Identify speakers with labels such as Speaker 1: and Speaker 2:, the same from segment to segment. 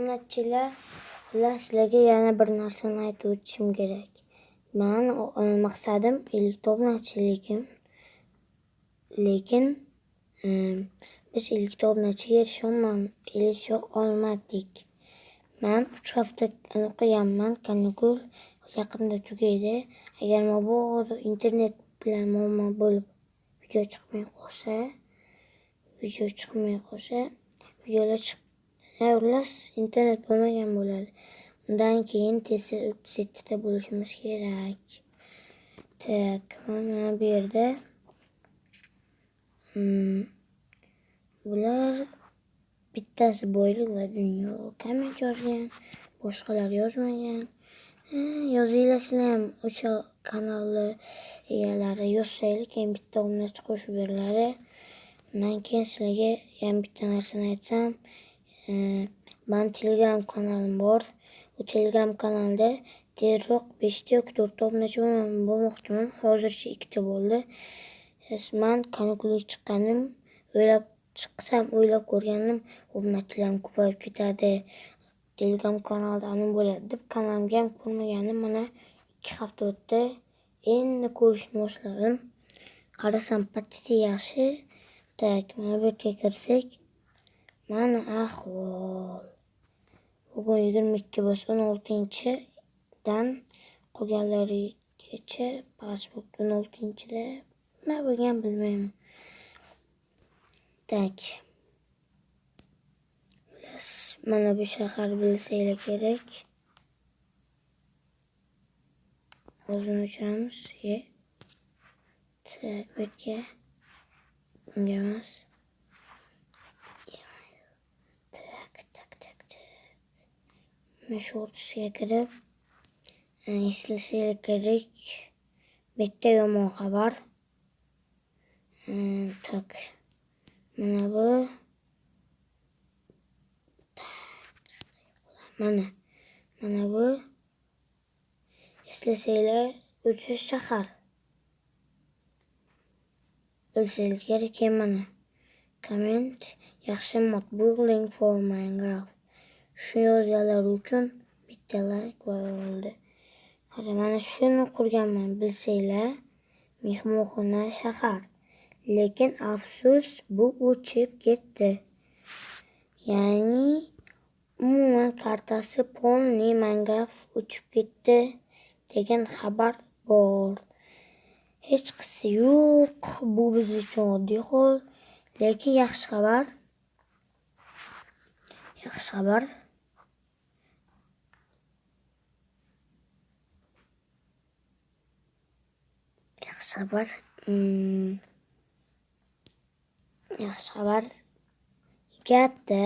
Speaker 1: Obunachilar, sizlarga yana bir narsani aytib o'tishim kerak. Men maqsadim 50 ta obunachi, lekin biz 50 ta obunachiga erisha olmadik. Men 3 hafta qo'yganman, kanikul yaqinda tugaydi. Agar mabodo internet bilan muammo bo'lib video chiqmay qolsa, videolar internet bo'lmagan bo'ladi. Undan keyin testda bo'lishimiz kerak. Tak, mana bu yerda bular bittasi boylik va dunyo komment yozgan, boshqalar yozmagan. Yozinglar sizlar ham o'sha kanalni egalari yozsanglar, keyin bitta obunachi qo'shib beriladi. Undan keyin sizlarga ham bitta narsani aytsam, men Telegram kanalim bor. O Telegram kanalda tezroq 5 ta yoki 4 ta obunachi bo'lmoqchiman. Hozircha 2 ta bo'ldi. Men kanikul chiqqanim, o'ylab ko'rgandim, obunachilarim ko'payib ketadi. Telegram kanalda anim bo'ladi deb kanalimga ham ko'rmaganim. Mana 2 hafta o'tdi. Endi ko'rishni boshladim. Qarasam почти yaxshi. Tak, mana bu yerga kirsak, mana ahvol. Bugun 22 bo'lsa 16-dan qolganlarigacha pasport 16-da nima bo'lgan bilmayman. Tak. Mana bu shahar bilsanglar kerak. O'zini o'chiramiz. Tak, bu yerga bunga emas. Mana shu o'rtasiga kirib, eslasanglar kerak, bitta yomon xabar. Tak. Mana bu. Mana bu. Eslasanglar, o'sha shahar. Bilsanglar kerak, mana. Comment, yaxshi mod building for Minecraft. Shu yozganlar uchun bitta like bo'ldi. Mana shuni qurganman, bilsanglar, mehmonxona shahar. Lekin afsus, bu o'chib ketdi. Ya'ni umuman kartasi polni Minecraft o'chib ketdi degan xabar bor. Hech qisi yo'q. Bu biz uchun oddiy hol, lekin yaxshi xabar. Yaxshi xabar. Yaxshi xabar katta,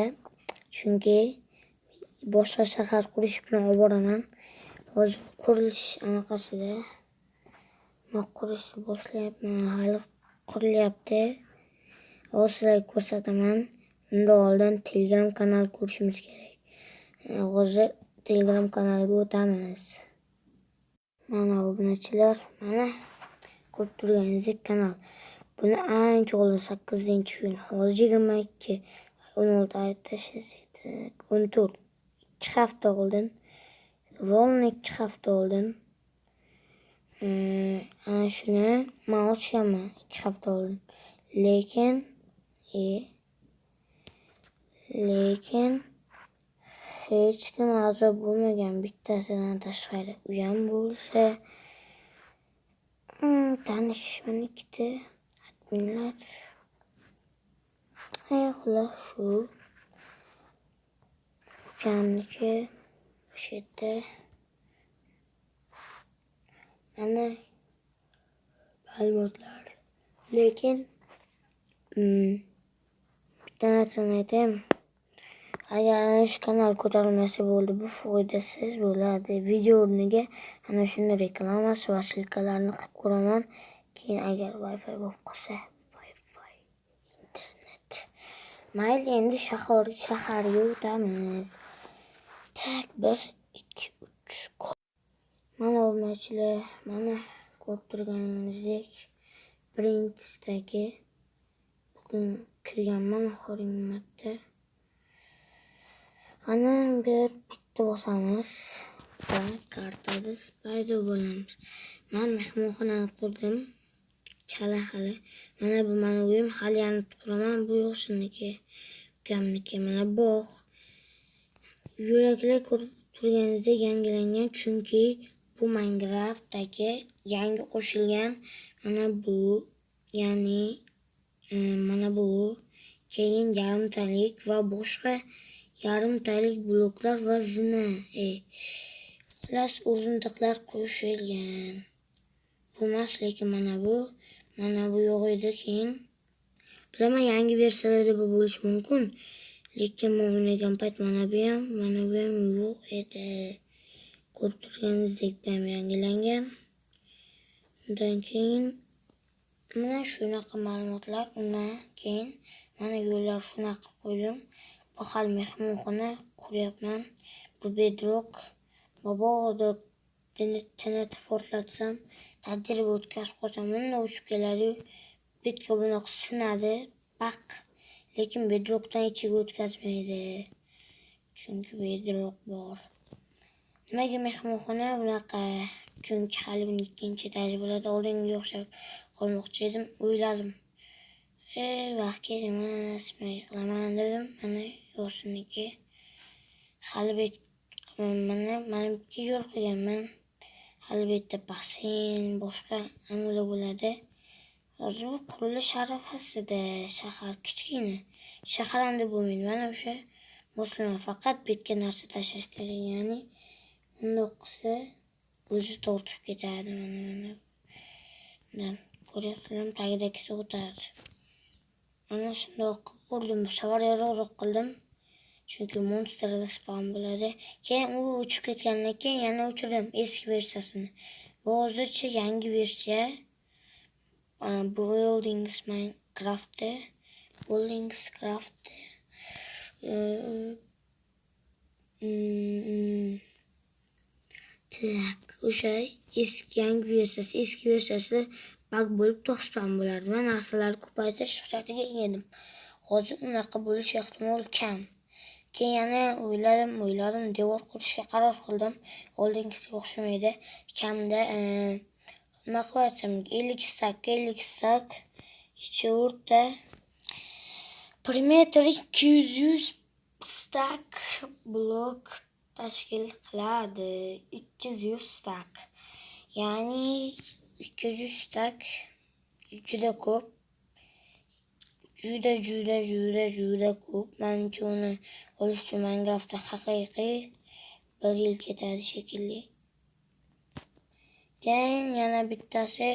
Speaker 1: chunki boshqa shahar qurish bilan olib boraman. Hozir qurilish anaqasida. Men qurishni boshlayapman, hali qurilyapti. Hozir sizlarga ko'rsataman. Undan oldin Telegram kanal ko'rishimiz kerak. Hozir Telegram kanaliga o'tamiz. Mana obunachilar, mana ko'rib turganingizdek kanal. Buni ancha oldin 8-iyun, hozir 22, 16 ayt tashlasak, 14, 2 hafta oldin, ровно 2 hafta oldin. Ana shuni men ochganman 2 hafta oldin. Lekin hech kim a'zo bo'lmagan, bittasidan tashqari. U ham bo'lsa tanishman, 2 ta adminlar. Xullas shu ukamniki o'sha yerda. Mana ma'lumotlar. Lekin bitta narsani aytayim. Agar ana shu kanal ko'tarilmasa bo'ldi, bu foydasiz bo'ladi. Video o'rniga ana shuni reklamasi va silkalarni qilib ko'raman. Keyin agar Wi-Fi bo'lib qolsa, internet. Mayli, endi shaharga o'tamiz. Tak, 1, 2, 3. Mana obunachilar, mana ko'rib turganingizdek, birinchisidagi bugun kirganman oxirgi marta. Ana bir bitta bosamiz va kartada paydo bo'lamiz. Men mehmonxonani qurdim. Chala hali. Mana bu meni uyim, hali yanib turaman. Bu yo'qsiniki. Ukamniki. Mana bog'. Yo'laklar ko'rib turganingizdek yangilangan, chunki bu Minecraftdagi yangi qo'shilgan. Mana bu, ya'ni mana bu, keyin yarimtalik va boshqa yarimtalik bloklar va zina. Xullas o'rindiqlar qo'shilgan. Bu emas, lekin mana bu yo'q edi. Keyin bilaman yangi versiyalarda bu bo'lishi mumkin. Lekin men o'ynagan payt mana bu ham yo'q edi. Ko'rib turganingizdek bu ham yangilangan. Undan keyin mana shunaqa ma'lumotlar, undan keyin mana yo'llar shunaqa qo'ydim. Bu hali mehmonxona quryapman. Bu bedrock. Mabodo TNT portlatsam, tajriba o'tkazib qo'ysam, bundan uchib keladi. Bitka bunaqa sinadi, baq. Lekin bedrockdan ichiga o'tkazmaydi. Chunki bedrock bor. Nimaga mehmonxona bunaqa? Chunki hali buni ikkinchi tajribalarda oldinga o'xshab qolmoqchi edim. O'yladim. Vaqt emas, nima qilaman dedim. Mana yo'siniki. Hali mana ikki yo'l qilganman. Hali bu yerda basseyn, boshqa nimalar bo'ladi. Hozir bu qurilish arafasida, shahar kichkina. Shahar ham deb bo'lmaydi. Mana o'sha moslama faqat bitga narsa tashlash kerak, ya'ni bundoq qilsa o'zi tortib ketadi. Mana ko'ryapsizlarmi, tagidagi o'tadi. Mana shundoq qurdim. Bu safar yorug'roq qildim. Chunki monsterlar spawn bo'ladi. Keyin u uchib ketgandan keyin yana o'chirdim eski versiyasini. Bu hozircha yangi versiya. Buildings Minecraft'da. Tak, o'sha yangi versiyasi bug bo'lib to'xtam bo'lardi va narsalar ko'paytirish xususiyatiga ega edim. Hozir unaqa bo'lish ehtimol kam. Keyin yana o'yladim, devor qurishga qaror qildim. Oldingisiga o'xshamaydi. Kamda nima qilatsam, 50 stak ichi o'rta perimetr 200 stak blok tashkil qiladi. 200 stak. Ya'ni 200 stak juda ko'p. Juda ko'p. Menimcha uni olish uchun Minecraftda haqiqiy 1 yil ketadi shekilli. Keyin yana bittasi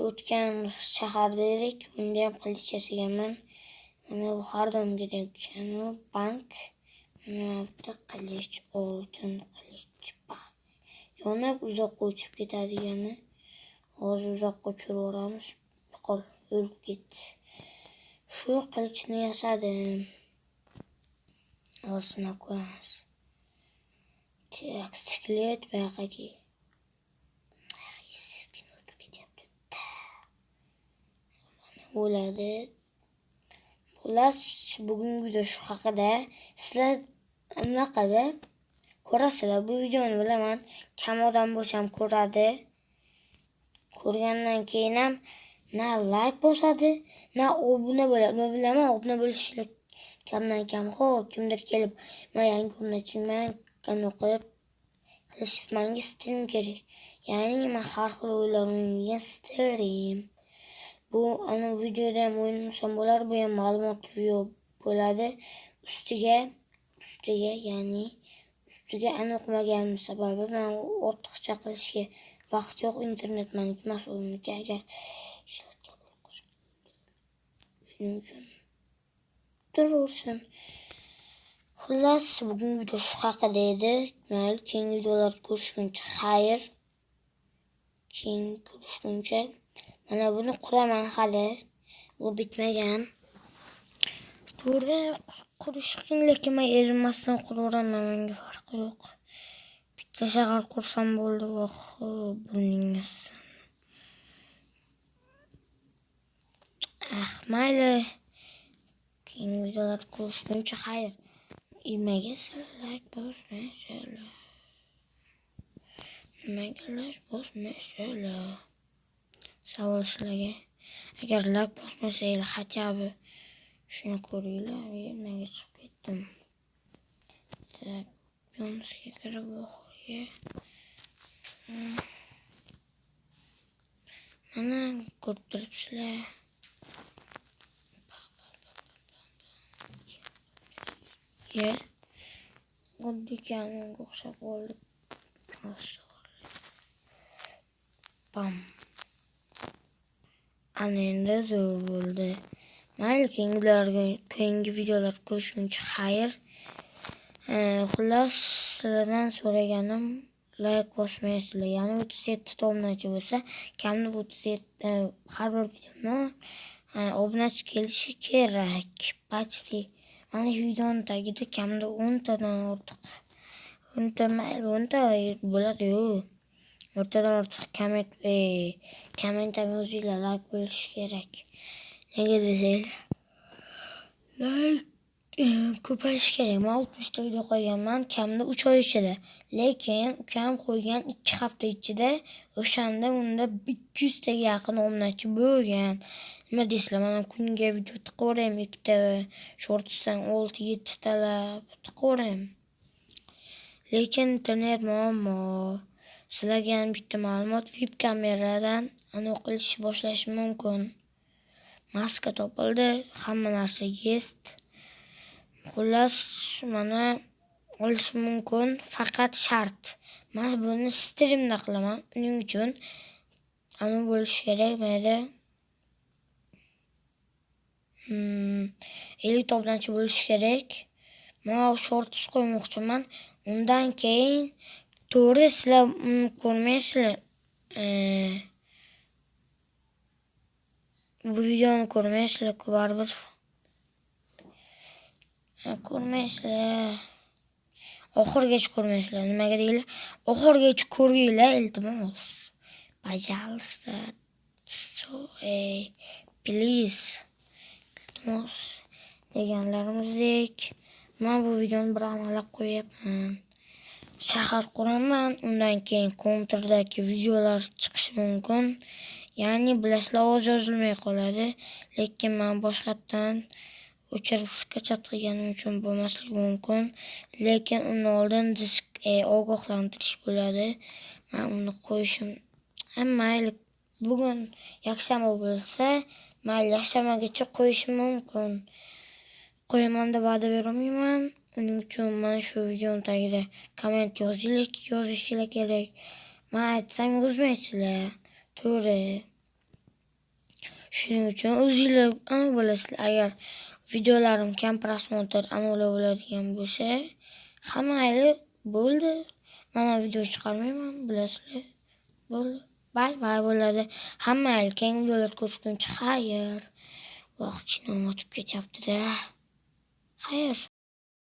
Speaker 1: o'tgan shaharda edik. Unda ham qilich yasaganman. Mana bu har doimgidek bank. Mana bitta qilich, oltin qilich. Yonib uzoqqa uchib ketadigani. Hozir uzoqqa uchirib yuboramiz. Qol o'lib ketdi. Shu qilichni yasadim. Hozir ko'ramiz. Skelet bayaqagi. Sizkin o'tib ketyapti. Bo'ladi. Xullas, bugungi video shu haqida. Sizlar anaqada ko'rasizlar bu videoni, bilaman. Kam odam bo'lsam ko'radi. Ko'rgandan keyin ham na like bosadi, na obuna bo'ladi. Men bilaman, obuna bo'lishlar kamdan kam. Xo'p, kimdir kelib, men yangi obunachiman, qani qilib qilishmangiz istim kerak. Ya'ni men har xil o'yinlar o'ynaydigan stream. Bu ana videoda ham o'ynasam bo'lar, bu ham ma'lumotli video bo'ladi. Ustiga aniqmaganim sababi men ortiqcha qilishga vaqt yo'q, internet meniki emas, o'yiniki. Agar shuning uchun turaversin. Xullas, bugungi video shu haqida edi. Mayli, keyingi videolarda ko'rishguncha xayr. Mana buni quraman hali. Bu bitmagan. To'g'ri qurish qiyin, lekin men erinmasdan quraveraman, menga farqi yo'q. Bitta shahar qursam bo'ldi. Buningiz. Mayli. Keyingi videolarda ko'rishguncha xayr. Nimaga sizlar bosmaysizlar? Nimaga bosmaysizlar? Savol sizlarga. Agar like bosmasanglar, хотя бы shuni ko'ringlar. Nimaga chiqib ketdim? Tak, Yomsga kirib oxirga. Mana ko'rib turibsizlar. Xuddi kamanga o'xshab qoldi. Bam. Ana endi zo'r bo'ldi. Mayli, keyingi videolar ko'rishguncha xayr. Xullas, sizlardan so'raganim like bosmaysizlar. Ya'ni 37 ta obunachi bo'lsa, kamida 37 har bir videoni obunachi kelishi kerak. Почти. Mana shu videoning tagida kamida 10 tadan ortiq 10 ta mayli 10 ta bo'ladi-yu. 10 tadan ortiq komment ham yozinglar, like bo'lishi kerak. Nega desanglar, like ko'payishi kerak. Men 60 ta video qo'yganman kamida 3 oy ichida. Lekin ukam qo'ygan 2 hafta ichida o'shanda unda 200 taga yaqin obunachi bo'lgan. Nima deysizlar, men kuniga video tiqaveraymi, 2 ta, shortsdan 6-7 talab tiqaveraymi. Lekin internet muammo. Sizlarga ham bitta ma'lumot, veb kameradan qilishni boshlash mumkin. Maska topildi, hamma narsa есть. Xullas, mana olish mumkin, faqat shart. Men buni streamda qilaman. Uning uchun bo'lish kerak mayda 50 ta obunachi bo'lish kerak. Men shorts qo'ymoqchiman. Undan keyin to'g'ri sizlar ko'rmaysizlar. Bu videoni ko'rmaysizlar, baribir. Ko'rmaysizlar. Oxirigacha ko'rmaysizlar. Nimaga deylar? Oxirigacha ko'ringlar, iltimos. Пожалуйста. Please. Iltimos deganlarimizdek. Men bu videoni bir amallab qo'yapman. Shahar quraman, undan keyin kompyuterdagi videolar chiqishi mumkin. Ya'ni bilasizlar, ovoz yozilmay qoladi. Lekin men boshqatdan o'chirib skachat qilganim uchun bo'lmasligi mumkin. Lekin undan oldin disk ogohlantirish bo'ladi. Men uni qo'yishim mayli, bugun yakshanba bo'lsa, mayli yakshanbagacha qo'yishim mumkin. Qo'yaman deb va'da bermayman. Uning uchun mana shu videoning tagida komment yozishinglar kerak. Men aytsam yozmaysizlar. To'g'ri. Shuning uchun o'zinglar bilasizlar, agar videolarim kam prosmotr bo'ladigan bo'lsa, mayli, bo'ldi. Men video chiqarmayman, bilasizlar. Bo'ldi. Bye bo'ladi. Mayli, keyingi videolar ko'rishguncha xayr. Vaqt o'tib ketyapti-da. Xayr.